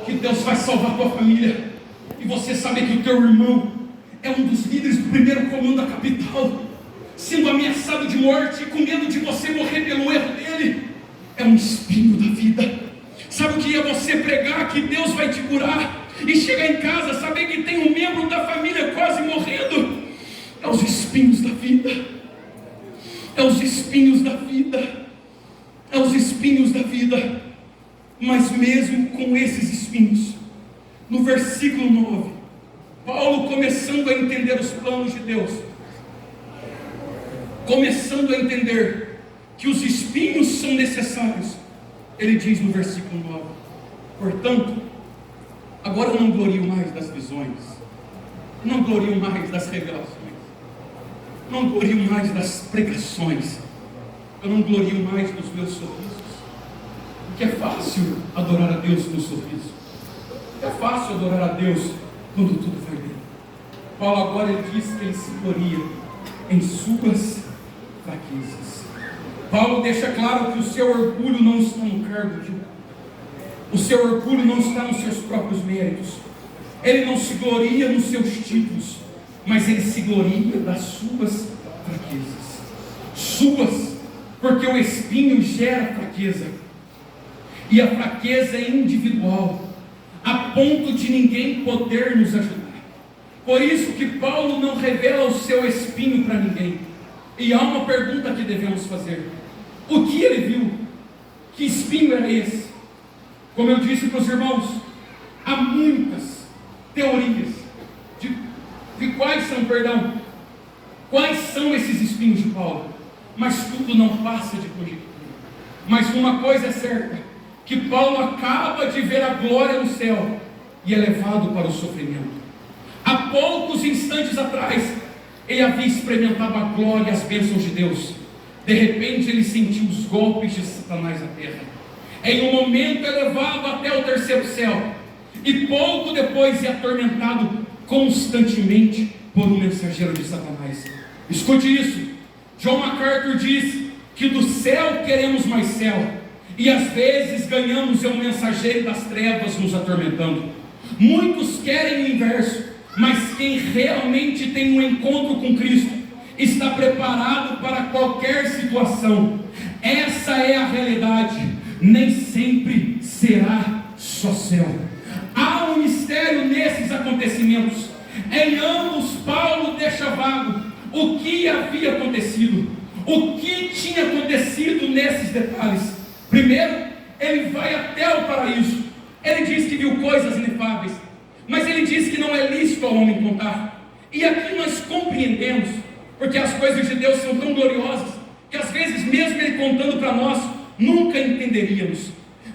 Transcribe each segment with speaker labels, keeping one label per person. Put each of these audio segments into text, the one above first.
Speaker 1: que Deus vai salvar a tua família, e você sabe que o teu irmão é um dos líderes do primeiro comando da capital, sendo ameaçado de morte, com medo de você morrer pelo erro dele, é um espinho da vida. Sabe o que é você pregar que Deus vai te curar, e chegar em casa, saber que tem um membro da família quase morrendo? É os espinhos da vida. É os espinhos da vida. É os espinhos da vida. Mas mesmo com esses espinhos, no versículo 9, Paulo, começando a entender os planos de Deus, começando a entender que os espinhos são necessários, ele diz no versículo 9: portanto, agora eu não glorio mais das visões, não glorio mais das revelações, não glorio mais das pregações, eu não glorio mais dos meus sorrisos, porque é fácil adorar a Deus no sorriso, é fácil adorar a Deus quando tudo vai bem. Paulo agora ele diz que ele se gloria em suas fraquezas. Paulo deixa claro que o seu orgulho não está no cargo de o seu orgulho não está nos seus próprios méritos. Ele não se gloria nos seus títulos, mas ele se gloria das suas fraquezas. Suas, porque o espinho gera fraqueza, e a fraqueza é individual, a ponto de ninguém poder nos ajudar. Por isso que Paulo não revela o seu espinho para ninguém. E há uma pergunta que devemos fazer: o que ele viu? Que espinho era esse? Como eu disse para os irmãos, há muitas teorias de quais são esses espinhos de Paulo, mas tudo não passa de conjectura. Mas uma coisa é certa, que Paulo acaba de ver a glória no céu e é levado para o sofrimento. Há poucos instantes atrás ele havia experimentado a glória e as bênçãos de Deus. De repente ele sentiu os golpes de Satanás na terra. Em um momento é levado até o terceiro céu, e pouco depois é atormentado constantemente por um mensageiro de Satanás. Escute isso. John MacArthur diz que do céu queremos mais céu, e às vezes ganhamos um mensageiro das trevas nos atormentando. Muitos querem o inverso, mas quem realmente tem um encontro com Cristo está preparado para qualquer situação. Essa é a realidade. Nem sempre será só céu. Há um mistério nesses acontecimentos. Em ambos, Paulo deixa vago o que havia acontecido, o que tinha acontecido nesses detalhes. Primeiro, ele vai até o paraíso. Ele diz que viu coisas inefáveis, mas ele diz que não é lícito ao homem contar. E aqui nós compreendemos, porque as coisas de Deus são tão gloriosas, que às vezes mesmo ele contando para nós, nunca entenderíamos.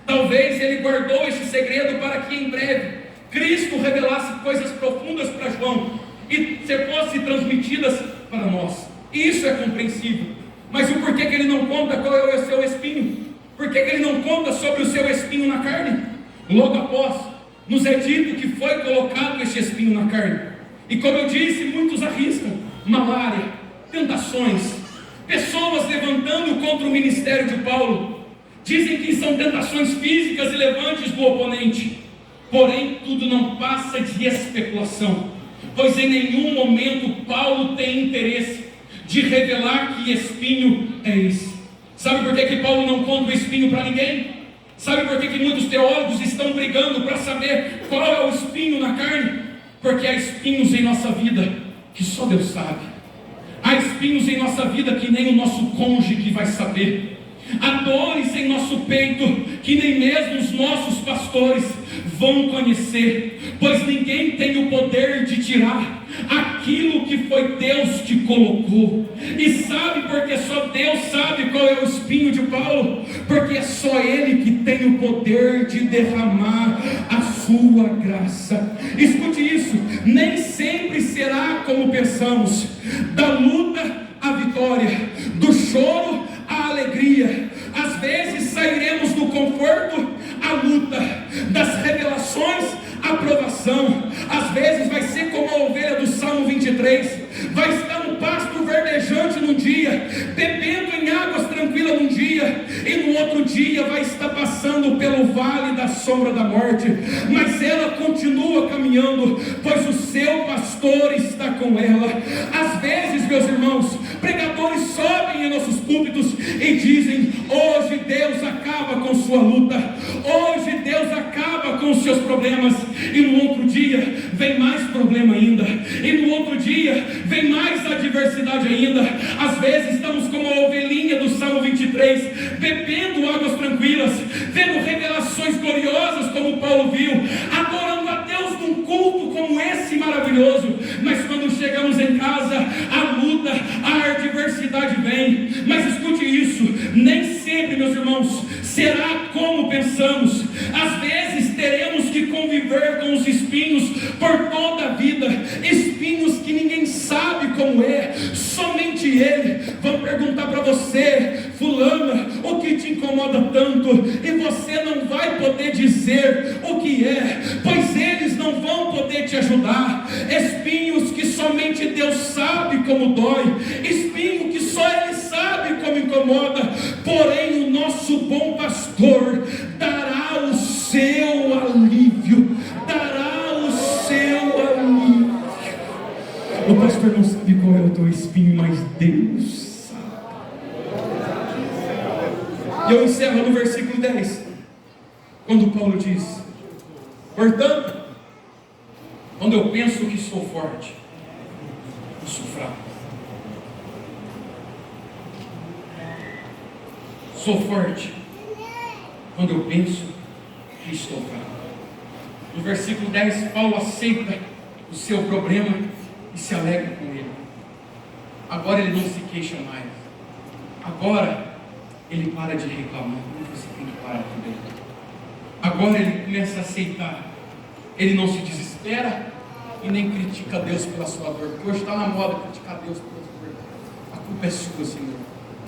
Speaker 1: Talvez ele guardou este segredo para que em breve Cristo revelasse coisas profundas para João e se fossem transmitidas para nós. E isso é compreensível. Mas o porquê que ele não conta qual é o seu espinho? Por que ele não conta sobre o seu espinho na carne? Logo após, nos é dito que foi colocado este espinho na carne. E como eu disse, muitos arriscam malária, tentações, pessoas levantando contra o ministério de Paulo. Dizem que são tentações físicas e levantes do oponente. Porém, tudo não passa de especulação, pois em nenhum momento Paulo tem interesse de revelar que espinho é esse. Sabe por que Paulo não conta o espinho para ninguém? Sabe por que muitos teólogos estão brigando para saber qual é o espinho na carne? Porque há espinhos em nossa vida que só Deus sabe. Há espinhos em nossa vida que nem o nosso cônjuge vai saber. Há dores em nosso peito que nem mesmo os nossos pastores vão conhecer, pois ninguém tem o poder de tirar aquilo que foi Deus que colocou. E sabe porque só Deus sabe qual é o espinho de Paulo? Porque é só Ele que tem o poder de derramar a sua graça. Escute isso, nem sempre será como pensamos. Da luta à vitória, do choro à alegria. Às vezes sairemos do conforto à luta, das revelações à provação. Às vezes vai ser como a ovelha do Salmo 23, vai estar no pasto verdejante num dia, bebendo em águas tranquilas num dia, e no outro dia vai estar passando pelo vale da sombra da morte, mas ela continua caminhando, pois o seu pastor está com ela. Às vezes, meus irmãos, pregadores sobem em nossos púlpitos e dizem: hoje Deus acaba com sua luta, hoje Deus acaba com os seus problemas, e no outro dia vem mais problema ainda, e no outro dia vem mais adversidade ainda. Às vezes estamos como a ovelhinha do Salmo 23, bebendo águas tranquilas, vendo revelações gloriosas como Paulo viu, adorando a Deus num culto como esse maravilhoso, mas quando chegamos em casa, a luta, a adversidade vem. Mas escute isso, nem sempre, meus irmãos, será como pensamos. Às vezes teremos que conviver com os espinhos por toda a vida, espinhos que ninguém sabe como é, somente Ele. Vão perguntar para você: fulana, o que te incomoda tanto? E você não vai poder dizer o que é, pois eles não vão poder te ajudar. Espinhos que somente Deus sabe como dói, espinho que só Ele sabe como incomoda, porém o nosso bom pastor dará o seu alívio, dará o seu alívio. O pastor não sabe qual é o teu espinho, mas Deus sabe. E eu encerro no versículo 10, quando Paulo diz: portanto, quando eu penso que sou forte, eu sou fraco. Sou forte quando eu penso que estou fraco. No versículo 10, Paulo aceita o seu problema e se alegra com ele. Agora ele não se queixa mais. Agora ele para de reclamar. Você tem que parar também. Agora ele começa a aceitar. Ele não se desespera e nem critica Deus pela sua dor, porque hoje está na moda criticar Deus pela sua dor. A culpa é sua, Senhor.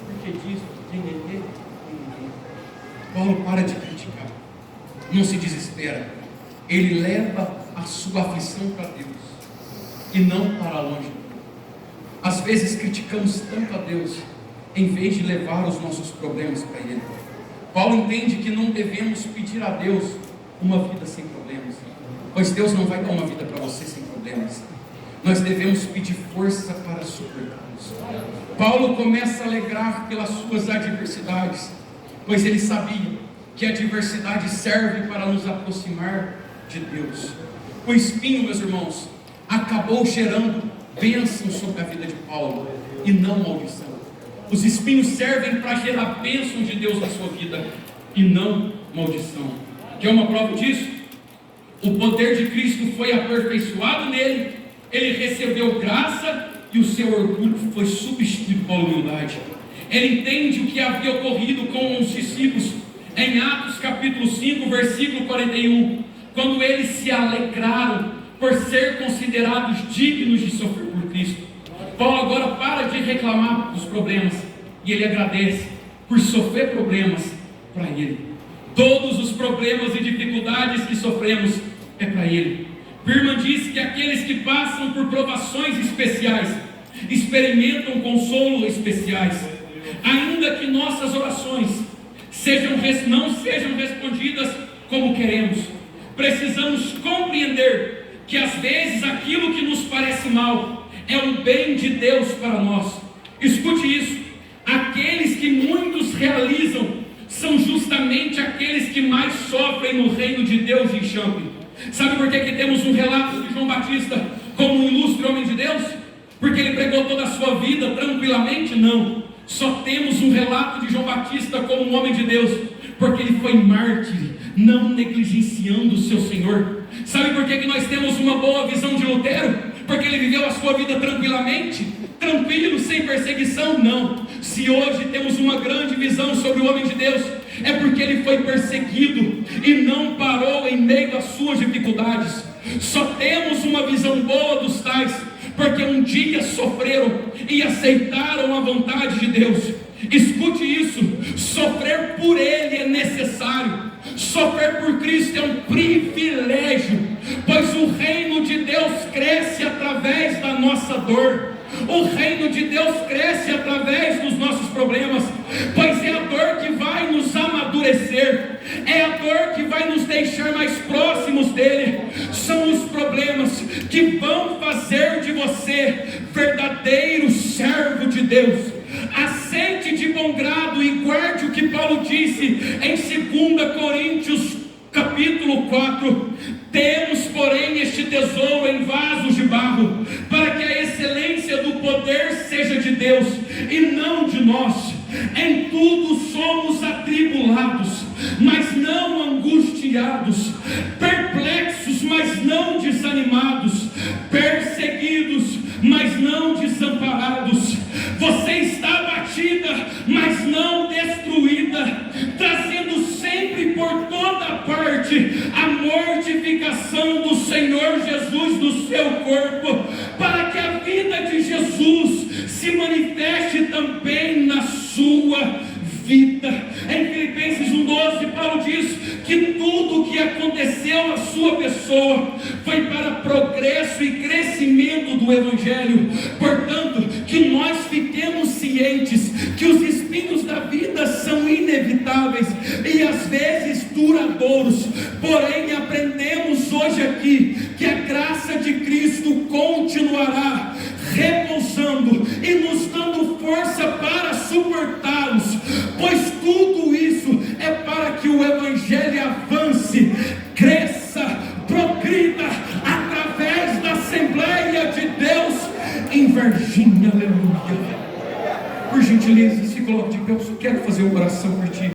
Speaker 1: Por que disso? Quem é Ele? Paulo para de criticar, não se desespera, ele leva a sua aflição para Deus e não para longe. Às vezes criticamos tanto a Deus em vez de levar os nossos problemas para Ele. Paulo entende que não devemos pedir a Deus uma vida sem problemas, pois Deus não vai dar uma vida para você sem problemas. Nós devemos pedir força para suportá-los. Paulo começa a alegrar pelas suas adversidades, pois ele sabia que a adversidade serve para nos aproximar de Deus. O espinho, meus irmãos, acabou gerando bênção sobre a vida de Paulo e não maldição. Os espinhos servem para gerar bênção de Deus na sua vida e não maldição. Quer uma prova disso? O poder de Cristo foi aperfeiçoado nele, ele recebeu graça e o seu orgulho foi substituído pela humildade. Ele entende o que havia ocorrido com os discípulos em Atos capítulo 5, versículo 41, quando eles se alegraram por ser considerados dignos de sofrer por Cristo. Paulo agora para de reclamar dos problemas e ele agradece por sofrer problemas para Ele. Todos os problemas e dificuldades que sofremos é para Ele. Birman diz que aqueles que passam por provações especiais experimentam consolo especiais. Ainda que nossas orações não sejam respondidas como queremos, precisamos compreender que às vezes aquilo que nos parece mal é um bem de Deus para nós. Escute isso: aqueles que muitos realizam são justamente aqueles que mais sofrem no reino de Deus em Champing. Sabe por que temos um relato de João Batista como um ilustre homem de Deus? Porque ele pregou toda a sua vida tranquilamente? Não. Só temos um relato de João Batista como um homem de Deus porque ele foi mártir, não negligenciando o seu Senhor. Sabe por que nós temos uma boa visão de Lutero? Porque ele viveu a sua vida tranquilamente, tranquilo, sem perseguição? Não. Se hoje temos uma grande visão sobre o homem de Deus, é porque ele foi perseguido e não parou em meio às suas dificuldades. Só temos uma visão boa dos tais porque um dia sofreram e aceitaram a vontade de Deus. Escute isso: sofrer por Ele é necessário, sofrer por Cristo é um privilégio, pois o reino de Deus cresce através da nossa dor. O reino de Deus cresce através dos nossos problemas, pois é a dor que vai você, verdadeiro servo de Deus, aceite de bom grado e guarde o que Paulo disse em 2 Coríntios capítulo 4: temos, porém, este tesouro em vasos de barro, para que a excelência do poder seja de Deus e não de nós. Em tudo somos atribulados, mas não angustiados, perplexos, mas não desanimados, perseguidos, mas não desamparados. Você está abatida, mas não destruída, trazendo sempre por toda parte a mortificação do Senhor Jesus no seu corpo, para que a vida de Jesus se manifeste também na sua vida. Em Filipenses 1,12, Paulo diz que tudo o que aconteceu na sua pessoa foi para progresso e crescimento do Evangelho. Portanto, que nós fiquemos cientes que os espinhos da vida são inevitáveis e às vezes duradouros, porém aprendemos hoje aqui que a graça de Cristo continuará repousando e nos dando força para suportá-los, pois tudo isso é para que o Evangelho avance, cresça, progrida através da Assembleia de Deus em Varginha. Aleluia. Por gentileza, se coloque de pé, eu quero fazer uma oração por ti.